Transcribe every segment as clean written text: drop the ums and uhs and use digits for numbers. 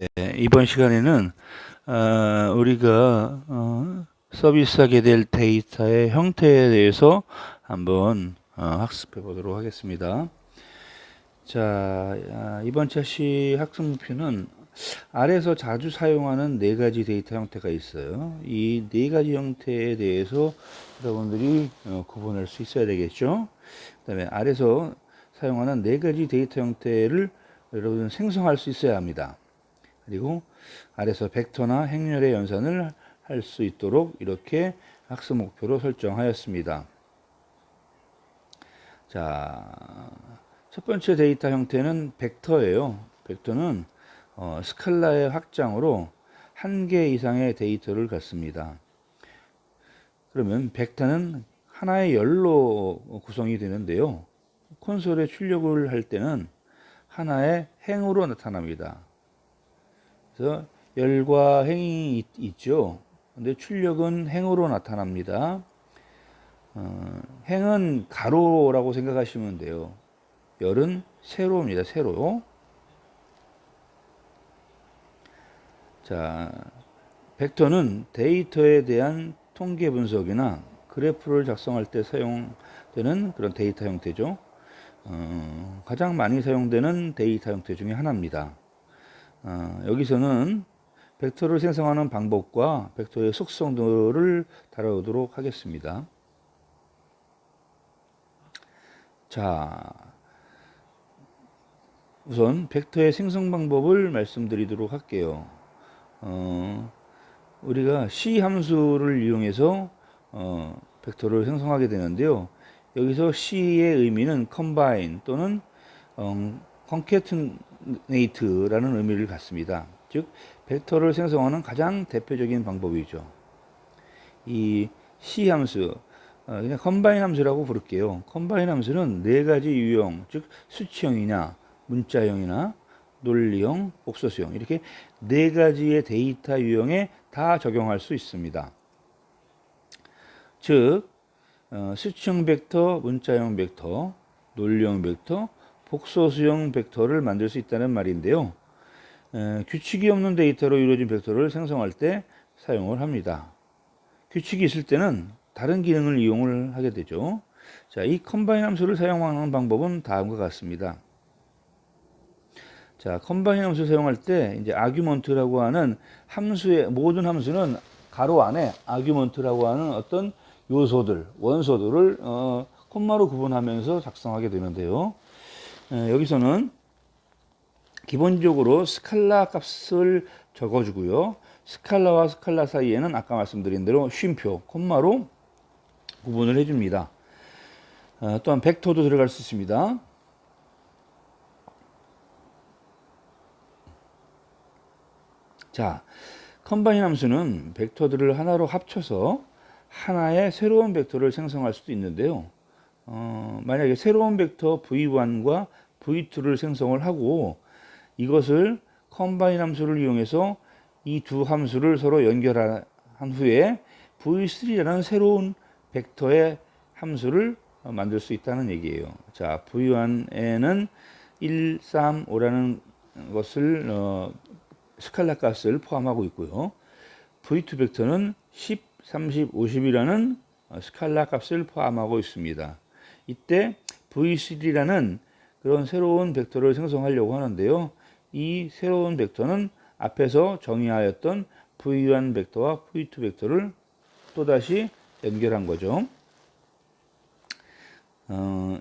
네, 이번 시간에는 우리가 서비스하게 될 데이터의 형태에 대해서 한번 학습해 보도록 하겠습니다. 자, 이번 차시 학습 목표는 아래에서 자주 사용하는 네 가지 데이터 형태가 있어요. 이 네 가지 형태에 대해서 여러분들이 구분할 수 있어야 되겠죠. 그 다음에 아래에서 사용하는 네 가지 데이터 형태를 여러분 생성할 수 있어야 합니다. 그리고 아래서 벡터나 행렬의 연산을 할 수 있도록 이렇게 학습 목표로 설정하였습니다. 자, 첫 번째 데이터 형태는 벡터예요. 벡터는 스칼라의 확장으로 한 개 이상의 데이터를 갖습니다. 그러면 벡터는 하나의 열로 구성이 되는데요. 콘솔에 출력을 할 때는 하나의 행으로 나타납니다. 그래서 열과 행이 있죠. 근데 출력은 행으로 나타납니다. 행은 가로라고 생각하시면 돼요. 열은 세로입니다. 세로. 자, 벡터는 데이터에 대한 통계 분석이나 그래프를 작성할 때 사용되는 그런 데이터 형태죠. 가장 많이 사용되는 데이터 형태 중에 하나입니다. 여기서는 벡터를 생성하는 방법과 벡터의 속성들을 다뤄보도록 하겠습니다. 자, 우선 벡터의 생성 방법을 말씀드리도록 할게요. 우리가 C 함수를 이용해서 벡터를 생성하게 되는데요. 여기서 C의 의미는 combine 또는 concatenate라는 의미를 갖습니다. 즉 벡터를 생성하는 가장 대표적인 방법이죠. 이 C 함수, 그냥 combine 함수라고 부를게요. combine 함수는 네 가지 유형, 즉 수치형이나 문자형이나 논리형, 복소수형 이렇게 네 가지의 데이터 유형에 다 적용할 수 있습니다. 즉 수치형 벡터, 문자형 벡터, 논리형 벡터, 복소수형 벡터를 만들 수 있다는 말인데요. 규칙이 없는 데이터로 이루어진 벡터를 생성할 때 사용을 합니다. 규칙이 있을 때는 다른 기능을 이용을 하게 되죠. 자, 이 컴바인 함수를 사용하는 방법은 다음과 같습니다. 자, 컴바인 함수 사용할 때 이제 아규먼트라고 하는 함수의 모든 함수는 가로 안에 아규먼트라고 하는 어떤 요소들, 원소들을 콤마로 구분하면서 작성하게 되는데요. 여기서는 기본적으로 스칼라 값을 적어주고요. 스칼라와 스칼라 사이에는 아까 말씀드린 대로 쉼표, 콤마로 구분을 해줍니다. 또한 벡터도 들어갈 수 있습니다. 자, 컴바인 함수는 벡터들을 하나로 합쳐서 하나의 새로운 벡터를 생성할 수도 있는데요. 만약에 새로운 벡터 v1과 v2를 생성을 하고 이것을 컴바인 함수를 이용해서 이 두 함수를 서로 연결한 후에 v3라는 새로운 벡터의 함수를 만들 수 있다는 얘기예요. 자, v1에는 1, 3, 5라는 것을 스칼라 값을 포함하고 있고요. v2 벡터는 10, 30, 50이라는 스칼라 값을 포함하고 있습니다. 이때 v3라는 그런 새로운 벡터를 생성하려고 하는데요. 이 새로운 벡터는 앞에서 정의하였던 v1 벡터와 v2 벡터를 또다시 연결한 거죠.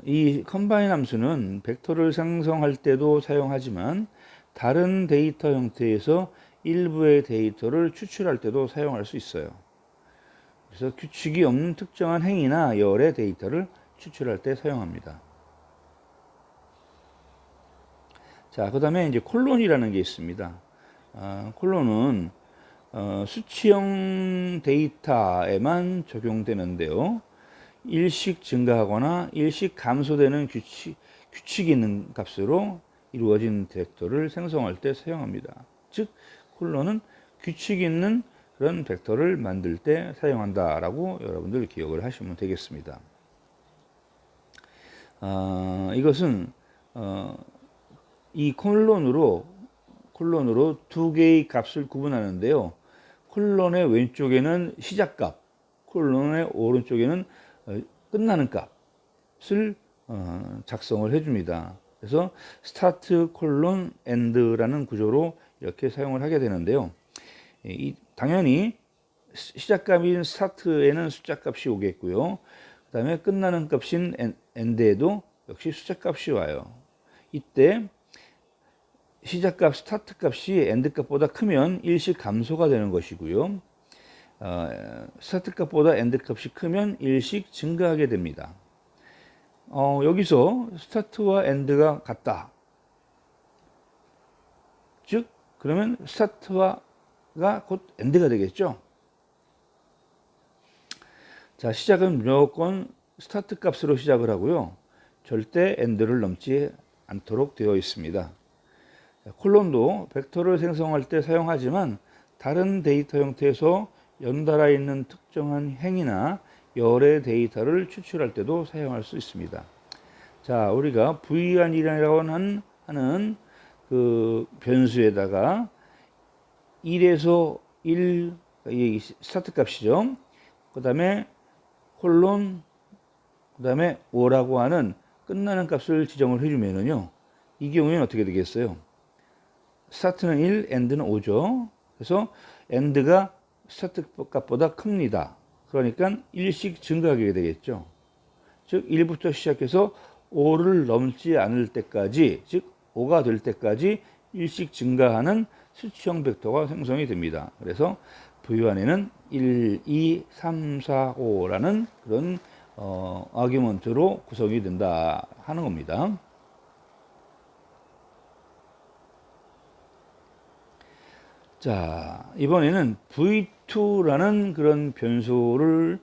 이 컴바인 함수는 벡터를 생성할 때도 사용하지만 다른 데이터 형태에서 일부의 데이터를 추출할 때도 사용할 수 있어요. 그래서 규칙이 없는 특정한 행이나 열의 데이터를 추출할 때 사용합니다. 자, 그 다음에 이제 콜론이라는 게 있습니다. 콜론은 수치형 데이터에만 적용되는데요. 일씩 증가하거나 일씩 감소되는 규칙이 있는 값으로 이루어진 벡터를 생성할 때 사용합니다. 즉, 콜론은 규칙이 있는 그런 벡터를 만들 때 사용한다라고 여러분들 기억을 하시면 되겠습니다. 이것은 이 콜론으로 콜론으로 두 개의 값을 구분하는데요. 콜론의 왼쪽에는 시작값, 콜론의 오른쪽에는 끝나는 값을 작성을 해줍니다. 그래서 스타트 콜론 엔드라는 구조로 이렇게 사용을 하게 되는데요. 당연히 시작값인 스타트에는 숫자값이 오겠고요. 그 다음에 끝나는 값인 엔드에도 역시 숫자값이 와요. 이때 시작값 스타트 값이 엔드 값보다 크면 일시 감소가 되는 것이고요. 스타트 값보다 엔드 값이 크면 일씩 증가하게 됩니다. 여기서 스타트와 엔드가 같다. 즉 그러면 스타트가 곧 엔드가 되겠죠. 자, 시작은 무조건 스타트 값으로 시작을 하고요. 절대 엔드를 넘지 않도록 되어 있습니다. 콜론도 벡터를 생성할 때 사용하지만 다른 데이터 형태에서 연달아 있는 특정한 행이나 열의 데이터를 추출할 때도 사용할 수 있습니다. 자, 우리가 v1이라고 하는 그 변수에다가 1에서 1, 이 스타트 값이죠. 그 다음에 콜론, 그 다음에 5라고 하는 끝나는 값을 지정을 해주면은요, 이 경우에는 어떻게 되겠어요? 스타트는 1, 엔드는 5죠. 그래서 엔드가 스타트 값보다 큽니다. 그러니까 1씩 증가하게 되겠죠. 즉 1부터 시작해서 5를 넘지 않을 때까지, 즉 5가 될 때까지 1씩 증가하는 수치형 벡터가 생성이 됩니다. 그래서 V1에는 1, 2, 3, 4, 5라는 그런 아규먼트로 구성이 된다 하는 겁니다. 자, 이번에는 v2라는 그런 변수를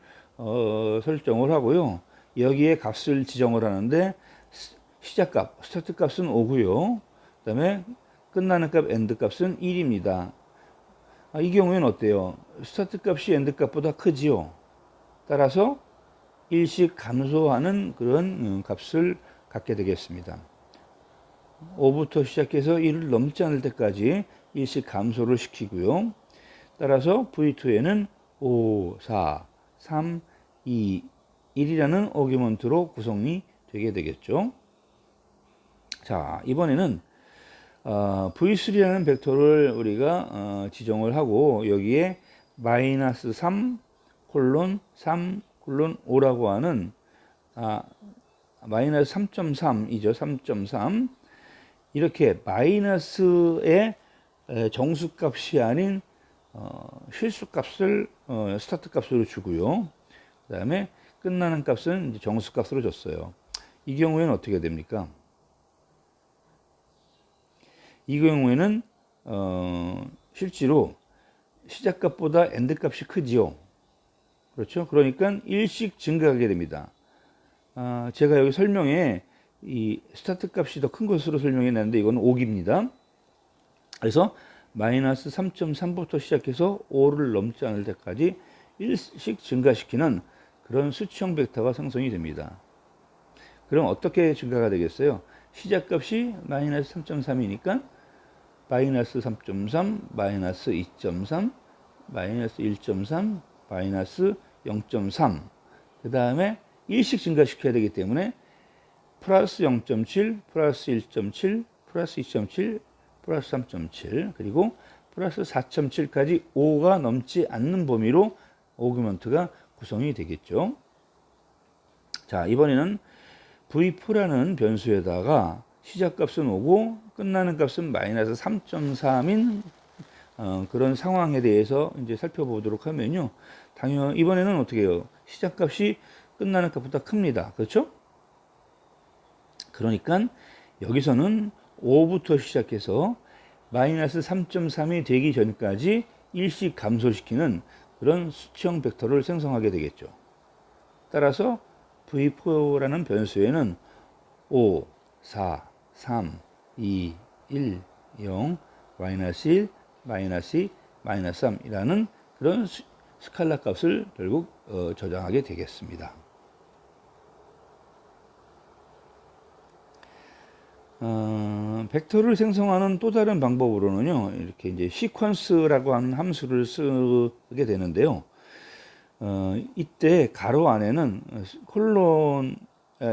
설정을 하고요. 여기에 값을 지정을 하는데 시작값, 스타트 값은 5고요. 그 다음에 끝나는 값, 엔드 값은 1입니다. 이 경우에는 어때요? 스타트 값이 엔드 값보다 크지요. 따라서 일씩 감소하는 그런 값을 갖게 되겠습니다. 5부터 시작해서 1을 넘지 않을 때까지 일씩 감소를 시키고요. 따라서 V2에는 5, 4, 3, 2, 1이라는 어규먼트로 구성이 되게 되겠죠. 자, 이번에는 V3라는 벡터를 우리가 지정을 하고 여기에 마이너스 3, 콜론 3, 콜론 5라고 하는 마이너스 3.3이죠. 3.3 이렇게 마이너스의 정수값이 아닌 실수값을 스타트 값으로 주고요. 그 다음에 끝나는 값은 이제 정수값으로 줬어요. 이 경우에는 어떻게 됩니까? 이 경우에는 실제로 시작값보다 엔드값이 크지요. 그렇죠? 그러니까 일씩 증가하게 됩니다. 제가 여기 설명에 이 스타트 값이 더 큰 것으로 설명해 놨는데 이건 5기입니다. 그래서 마이너스 3.3부터 시작해서 5를 넘지 않을 때까지 일씩 증가시키는 그런 수치형 벡터가 생성이 됩니다. 그럼 어떻게 증가가 되겠어요? 시작값이 마이너스 3.3이니까 마이너스 3.3, 마이너스 2.3, 마이너스 1.3, 마이너스 0.3. 그 다음에 일씩 증가시켜야 되기 때문에 플러스 0.7, 플러스 1.7, 플러스 2.7, 플러스 3.7, 그리고 플러스 4.7까지 5가 넘지 않는 범위로 오규먼트가 구성이 되겠죠. 자, 이번에는 v4라는 변수에다가 시작값은 5고 끝나는 값은 마이너스 3.3인 그런 상황에 대해서 이제 살펴보도록 하면요. 당연 이번에는 어떻게 해요? 시작값이 끝나는 값보다 큽니다. 그렇죠? 그러니까 여기서는 5부터 시작해서 마이너스 3.3이 되기 전까지 일씩 감소시키는 그런 수치형 벡터를 생성하게 되겠죠. 따라서 v4라는 변수에는 5, 4, 3, 2, 1, 0, 마이너스 1, 마이너스 2, 마이너스 3이라는 그런 스칼라 값을 결국 저장하게 되겠습니다. 벡터를 생성하는 또 다른 방법으로는요, 이렇게 이제 시퀀스라고 하는 함수를 쓰게 되는데요. 이때 가로 안에는 콜론,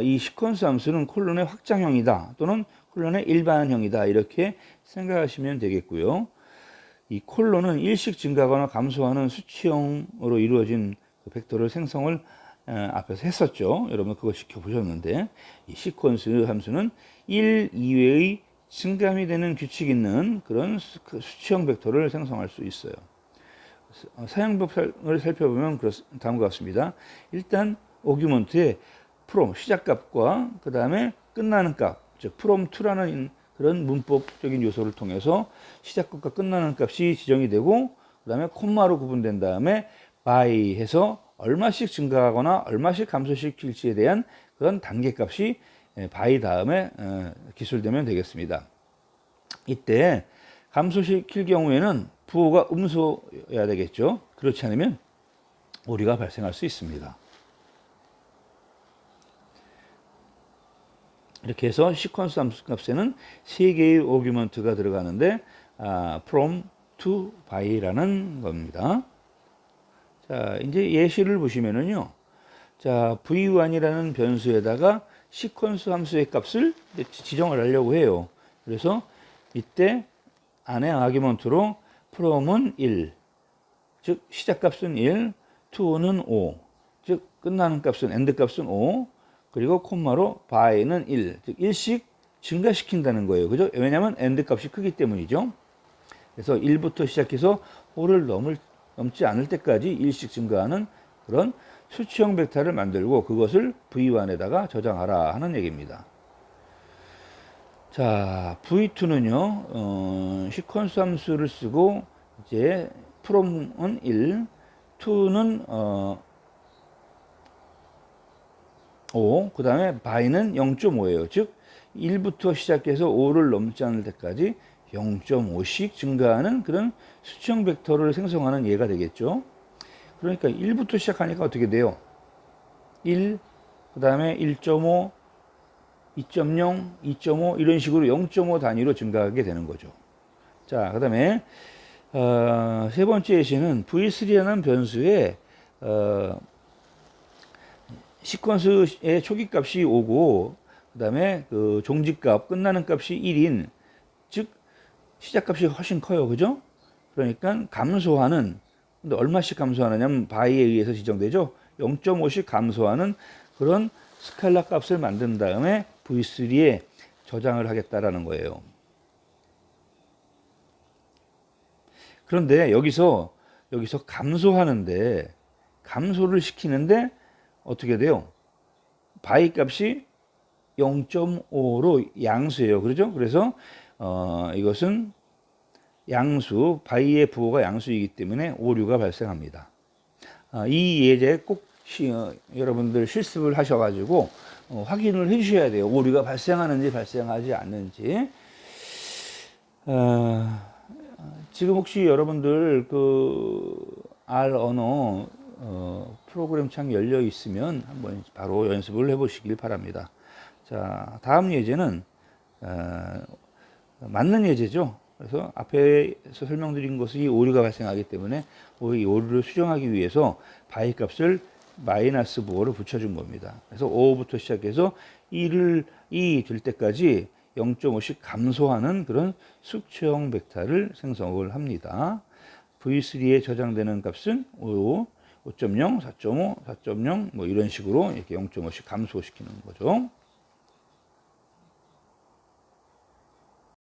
이 시퀀스 함수는 콜론의 확장형이다 또는 콜론의 일반형이다 이렇게 생각하시면 되겠고요. 이 콜론은 일씩 증가하거나 감소하는 수치형으로 이루어진 그 벡터를 생성을 앞에서 했었죠. 여러분 그거 지켜보셨는데, 이 시퀀스 함수는 1 이외의 증감이 되는 규칙 있는 그런 수치형 벡터를 생성할 수 있어요. 사용법을 살펴보면 다음과 같습니다. 일단 오규먼트의 from 시작값과 그 다음에 끝나는 값, 즉 from2라는 그런 문법적인 요소를 통해서 시작값과 끝나는 값이 지정이 되고, 그 다음에 콤마로 구분된 다음에 by 해서 얼마씩 증가하거나 얼마씩 감소시킬지에 대한 그런 단계값이 by 다음에 기술되면 되겠습니다. 이때 감소시킬 경우에는 부호가 음수여야 되겠죠. 그렇지 않으면 오류가 발생할 수 있습니다. 이렇게 해서 시퀀스 함수 값에는 3개의 오규먼트가 들어가는데 from to by라는 겁니다. 자, 이제 예시를 보시면은요. 자, v1이라는 변수에다가 시퀀스 함수의 값을 지정을 하려고 해요. 그래서 이때 안에 아규먼트로 from은 1, 즉 시작값은 1, to는 5, 즉 끝나는 값은 end 값은 5, 그리고 콤마로 by는 1, 즉 1씩 증가시킨다는 거예요. 그죠? 왜냐하면 end 값이 크기 때문이죠. 그래서 1부터 시작해서 5를 넘지 않을 때까지 1씩 증가하는 그런 수치형 벡터를 만들고 그것을 v1에다가 저장하라 하는 얘기입니다. 자, v2는요, 시퀀스 함수를 쓰고 이제 from은 1, to는 5, 그 다음에 by는 0.5예요. 즉 1부터 시작해서 5를 넘지 않을 때까지 0.5씩 증가하는 그런 수치형 벡터를 생성하는 예가 되겠죠. 그러니까 1부터 시작하니까 어떻게 돼요? 1, 그 다음에 1.5, 2.0, 2.5 이런 식으로 0.5 단위로 증가하게 되는 거죠. 자, 그 다음에 세 번째 예시는 v3라는 변수에 시퀀스의 초기값이 5고 그 다음에 그 종지값, 끝나는 값이 1인, 즉 시작값이 훨씬 커요. 그죠? 그러니까 감소하는, 근데 얼마씩 감소하느냐면 바이에 의해서 지정되죠. 0.5씩 감소하는 그런 스칼라 값을 만든 다음에 v3에 저장을 하겠다라는 거예요. 그런데 여기서 감소를 시키는데 어떻게 돼요? 바이 값이 0.5로 양수예요. 그렇죠? 그래서 이것은 양수, 바이의 부호가 양수이기 때문에 오류가 발생합니다. 이 예제 꼭 여러분들 실습을 하셔가지고 확인을 해주셔야 돼요. 오류가 발생하는지 발생하지 않는지. 지금 혹시 여러분들 그 R 언어 프로그램 창이 열려 있으면 한번 바로 연습을 해보시길 바랍니다. 자, 다음 예제는 맞는 예제죠. 그래서 앞에서 설명드린 것이 오류가 발생하기 때문에 이 오류를 수정하기 위해서 바이 값을 마이너스 부호를 붙여준 겁니다. 그래서 5부터 시작해서 2될 때까지 0.5씩 감소하는 그런 수치형 벡터를 생성을 합니다. V3에 저장되는 값은 5, 5.0, 4.5, 4.0 뭐 이런 식으로 이렇게 0.5씩 감소시키는 거죠.